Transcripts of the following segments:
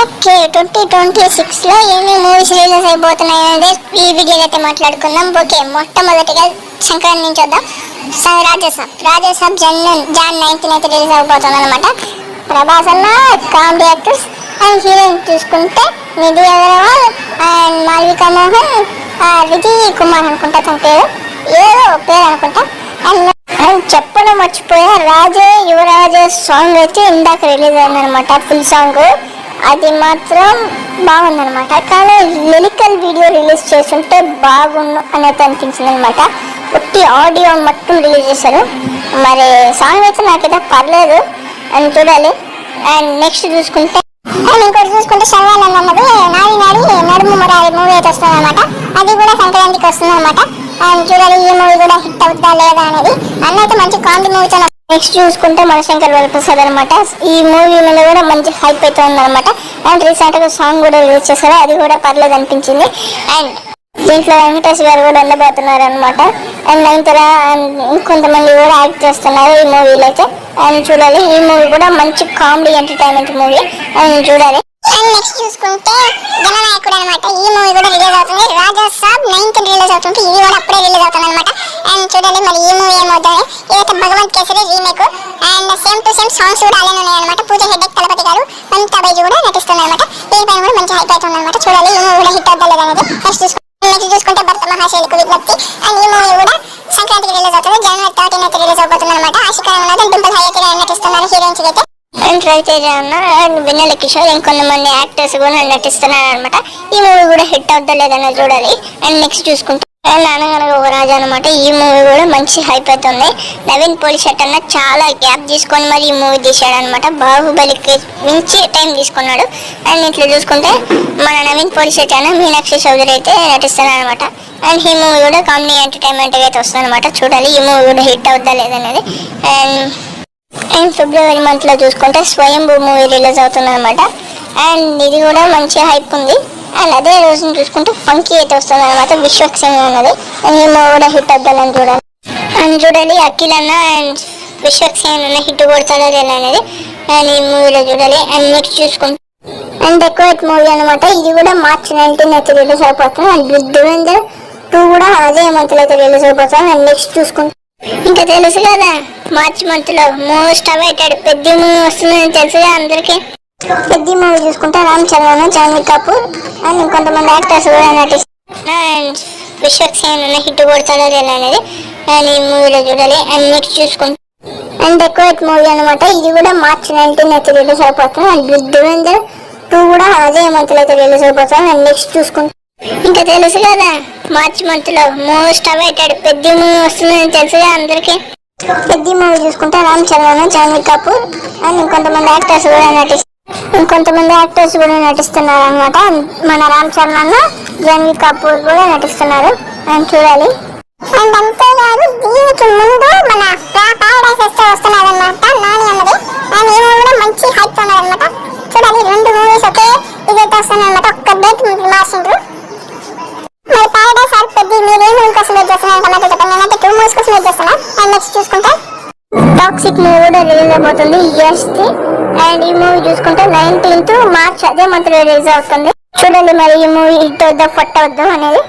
Okay 2026లో ఏమేమి movies release అయిపోతున్నాయి అనేది ఈ వీడియోలో అయితే మాట్లాడుకుందాం. ఓకే, మొట్టమొదటిగా సంక్రాంతి నుంచి వద్దాం. రాజాసాబ్ జాన్ 9th అయితే రిలీజ్ అయిపోతుంది అనమాట. ప్రభాస్ అన్న కామెడీ యాక్టర్స్ అండ్ హీరోయిన్ చూసుకుంటే నిధి అగర్వాల్ అండ్ మాల్వికా మోహన్, విజయ్ కుమార్ అనుకుంటా తన పేరు, ఏదో పేరు అనుకుంటా. అండ్ చెప్పడం మర్చిపోయా, రాజే యువరాజే సాంగ్ అయితే ఇందాక రిలీజ్ అయిందనమాట. ఫుల్ సాంగ్ అది మాత్రం బాగుందనమాట. కానీ లిరికల్ వీడియో రిలీజ్ చేస్తుంటే బాగుండు అనేది అనిపించింది అనమాట. ఒట్టి ఆడియో మొత్తం రిలీజ్ చేశారు. మరి సాంగ్ అయితే నాకైతే పర్లేదు అని చూడాలి. అండ్ నెక్స్ట్ చూసుకుంటే ఇంకోటి చూసుకుంటే శర్వానంద్ అన్నది నాడి నడుము మురారి మూవీ అయితే వస్తుంది అనమాట. అది కూడా సంక్రాంతికి వస్తుంది అనమాట. అండ్ చూడాలి ఈ మూవీ కూడా హిట్ అవుతుందా లేదా అనేది. అన్న అయితే మంచి కామెడీ మూవీతో. నెక్స్ట్ చూసుకుంటే మనశంకర్ వరప్రసాద్ అనమాట. ఈ మూవీ మీద కూడా మంచి హైప్ అయితే ఉందన్నమాట. అండ్ రీసెంట్గా సాంగ్ కూడా రిలీజ్ చేశారు, అది కూడా పర్లేదు అనిపించింది. అండ్ దీంట్లో వెంకటేష్ గారు కూడా ఉండబోతున్నారు అనమాట. అండ్ నైన్తర ఇంకొంతమంది కూడా యాక్ట్ చేస్తున్నారు ఈ మూవీలో అయితే. అండ్ చూడాలి, ఈ మూవీ కూడా మంచి కామెడీ ఎంటర్టైన్మెంట్ మూవీ. అండ్ చూడాలి. అండ్ నెక్స్ట్ చూసుకుంటే జననాయకుడు అనమాట. ఈ మూవీ కూడా రిలీజ్ అవుతుంది. రాజాసాబ్ 9th రిలీజ్ అవుతుంది. ఇది కూడా అప్పుడే రిలీజ్ అవుతుంది అనమాట. అండ్ చూడాలి మరి ఈ మూవీ ఏమవుతుంది. ఇదైతే Bhagavanth Kesari remake. And same to same songs కూడా అలానే ఉన్నాయి అనమాట. పూజ హెడ్డెక్ తలపతి గారు, మమతా బైజు కూడా నటిస్తుంది అనమాట. దీనిపైన కూడా మంచి హైప్ అవుతుంది అనమాట. చూడాలి ఈ మూవీ కూడా హిట్ అవుతా లేదనేది. నెక్స్ట్ చూసుకుంటే భర్త మహాశైలికు విజ్ఞప్తి. అండ్ ఈ మూవీ కూడా సంక్రాంతికి రిలీజ్ అవుతుంది. జనవరి 13 అయితే రిలీజ్ అవుతుంది అనమాట. ఆశికా ఉన్నది డింపుల్ హైయర్ నటిస్తున్నారు హీరోయిన్స్ అయితే. అండ్ రవితేజ అన్న అండ్ వెన్నెల కిషోర్ ఇంకొంతమంది యాక్టర్స్ కూడా నటిస్తున్నారు అనమాట. ఈ మూవీ కూడా హిట్ అవుతా లేదని చూడాలి. అండ్ నెక్స్ట్ చూసుకుంటే అనగనగా ఓ రాజా అనమాట. ఈ మూవీ కూడా మంచి హైప్ అవుతుంది. నవీన్ పోలిశెట్టి అన్న చాలా గ్యాప్ తీసుకొని మరి ఈ మూవీ తీసాడు అనమాట. బాహుబలికి మించి టైం తీసుకున్నాడు. అండ్ ఇట్లా చూసుకుంటే మన నవీన్ పోలిశెట్టి అన్న మీనాక్షి చౌదరి అయితే నటిస్తున్నారు అనమాట. అండ్ ఈ మూవీ కూడా కామెడీ ఎంటర్టైన్మెంట్ అయితే వస్తుంది అనమాట. చూడాలి ఈ మూవీ కూడా హిట్ అవుతా లేదనేది. అండ్ ఫిబ్రవరి మంత్లో చూసుకుంటే స్వయంభూ మూవీ రిలీజ్ అవుతుంది అనమాట. అండ్ ఇది కూడా మంచి హైప్ ఉంది. అండ్ అదే రోజున చూసుకుంటే ఫంకీ అయితే వస్తుంది అనమాట. విశ్వక్సేన అన్నది. అండ్ ఈ మూవీ కూడా హిట్ అవుతాలని చూడాలి. అండ్ చూడాలి అఖిల్ అన్న అండ్ విశ్వక్సేన అన్న హిట్ కొడతాడో లేదా అనేది. అండ్ ఈ మూవీలో చూడాలి. అండ్ నెక్స్ట్ చూసుకుంటే అండ్ డెకోరేట్ మూవీ అనమాట. ఇది కూడా March 19 అయితే రిలీజ్ అయిపోతుంది. అండ్ ధురంధర్ 2 కూడా అదే మంత్లో అయితే రిలీజ్ అయిపోతుంది. అండ్ నెక్స్ట్ చూసుకుంటే ఇంకా తెలుసు కదా, మార్చ్ మంత్లో మోస్ట్ అవైటెడ్ పెద్ద మూవీ వస్తుందని తెలుసుగా అందరికీ. పెద్ద మూవీ చూసుకుంటే రామ్ చరణ్, జాన్వీ కపూర్ అండ్ ఇంకొంతమంది యాక్టర్స్ కూడా నటిస్తారు. అండ్ విశ్వక్సేన హిట్ కొడతాడో లేదా అనేది. అండ్ ఈ మూవీలో చూడాలి. అండ్ నెక్స్ట్ చూసుకుంటే అండ్ డెకోరేట్ మూవీ అనమాట. ఇది కూడా March 19 అయితే రిలీజ్ అయిపోతుంది. అండ్ ధురంధర్ 2 కూడా అదే మంత్లో అయితే రిలీజ్ అయిపోతుంది. అండ్ నెక్స్ట్ చూసుకుంటే ఇంకా తెలుసు కదా, మార్చ్ మంత్లో మోస్ట్ అవైటెడ్ పెద్ద మూవీ వస్తుందని తెలుసుగా అందరికీ. పెద్ద మూవీ చూసుకుంటే రామ్ చరణ్, జాన్వీ కపూర్ అండ్ ఇంకొంతమంది యాక్టర్స్ కూడా నటిస్తున్నారు అనమాట. మన రామ్ చరణ్ అన్న, జాన్వీ కపూర్ కూడా నటిస్తున్నారు. అండ్ చూడాలి. అండ్ అంతేకాదు దీనికి ముందు మన పారడైస్ వస్తే వస్తున్నారు అనమాట నాని అన్నది. అండ్ ఈ మూవీ కూడా మంచి హైప్ ఉన్నది అనమాట. చూడాలి, 2 మూవీస్ ఒకే ఇదైతే వస్తున్నాయి అనమాట. ఒక్క డేట్ మార్చిండ్రు. మరి పారడైస్ ఆర్ పెద్ద మీరు ఏ మూవీ కోసం వెయిట్ చేస్తున్నారు కన్నా చెప్పండి. నేనైతే 2 మూవీస్ కోసం వెయిట్ చేస్తున్నా. అండ్ నెక్స్ట్ చూసుకుంటే టాక్సిక్ మూవీ కూడా రిలీజ్ అయిపోతుంది యష్ది. అండ్ ఈ మూవీ చూసుకుంటే 19th March అదే మంత్ రిలీజ్ అవుతుంది. చూడాలి మరి ఈ మూవీ హిట్ అవుద్దా ఫట్ అవుద్దా అనేది.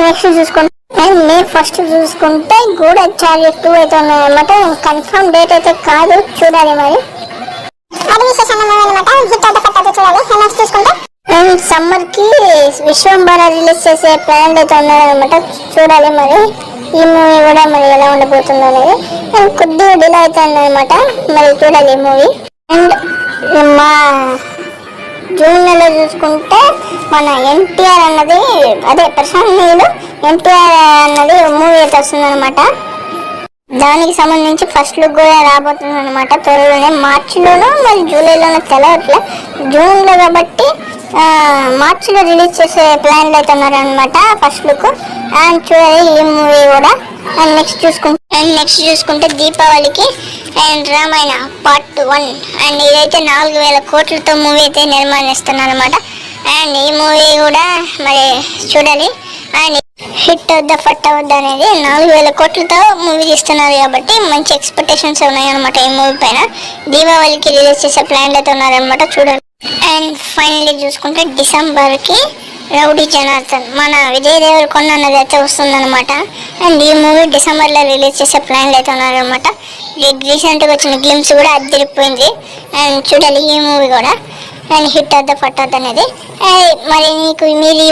నెక్స్ట్ చూసుకుంటే అండ్ May 1 చూసుకుంటే గూఢచారి 2 అయితే ఉన్నాయన్నమాట. కన్ఫర్మ్ డేట్ అయితే కాదు, చూడాలి మరి. అది విశేషం అనమాట. హిట్ అవుతా ఫట్ అవుతా చూడాలి. నెక్స్ట్ చూసుకుంటే అండ్ సమ్మర్ కి విశ్వంబర రిలీజ్ చేసే ప్లాన్ అయితే ఉన్నారనమాట. చూడాలి మరి ఈ మూవీ కూడా మరి ఎలా ఉండబోతుందో అనేది. అండ్ కొద్దిగా డిలే అవుతుంది అనమాట. మరి చూడాలి ఈ మూవీ. అండ్ మా జూన్ నెలలో చూసుకుంటే మన ఎన్టీఆర్ అన్నది అదే ప్రశాంత్ నీళ్ళు ఎన్టీఆర్ అన్నది మూవీ అయితే వస్తుంది అనమాట. దానికి సంబంధించి ఫస్ట్ లుక్ కూడా రాబోతుంది అనమాట త్వరలోనే. మార్చిలోనో మరి జూలైలోనో తెలవట్లే. జూన్లో కాబట్టి మార్చిలో రిలీజ్ చేసే ప్లాన్లు అయితే ఉన్నారనమాట ఫస్ట్ లుక్. అండ్ చూడాలి ఈ మూవీ కూడా. అండ్ నెక్స్ట్ చూసుకుంటే దీపావళికి అండ్ రామాయణ Part 1 అండ్ ఇదైతే 4000 కోట్లతో మూవీ అయితే నిర్మాణిస్తున్నారు అనమాట. అండ్ ఈ మూవీ కూడా మరి చూడాలి. అండ్ హిట్ అవుద్దా ఫట్ అవుద్దా అనేది. 4000 కోట్లతో మూవీ తీస్తున్నారు కాబట్టి మంచి ఎక్స్పెక్టేషన్స్ ఉన్నాయన్నమాట ఈ మూవీ పైన. దీపావళికి రిలీజ్ చేసే ప్లాన్ అయితే ఉన్నారనమాట. చూడాలి. అండ్ ఫైనల్లీ చూసుకుంటే డిసెంబర్కి రౌడీ జనార్దన్ మన విజయ్ దేవరకొండ అన్నది అయితే వస్తుందన్నమాట. అండ్ ఈ మూవీ డిసెంబర్లో రిలీజ్ చేసే ప్లాన్లు అయితే ఉన్నారనమాట. రీసెంట్గా వచ్చిన గ్లిమ్స్ కూడా అదిరిపోయింది. అండ్ చూడాలి ఈ మూవీ కూడా అండ్ హిట్ అవుద్దా పట్టద్దు అనేది. మరి మీరు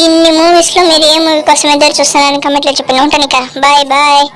ఇన్ని మూవీస్లో మీరు ఏ మూవీ కోసం ఎదురు చూస్తున్నారని కమెంట్లో చెప్పండి. ఉంటాను ఇక, బాయ్ బాయ్.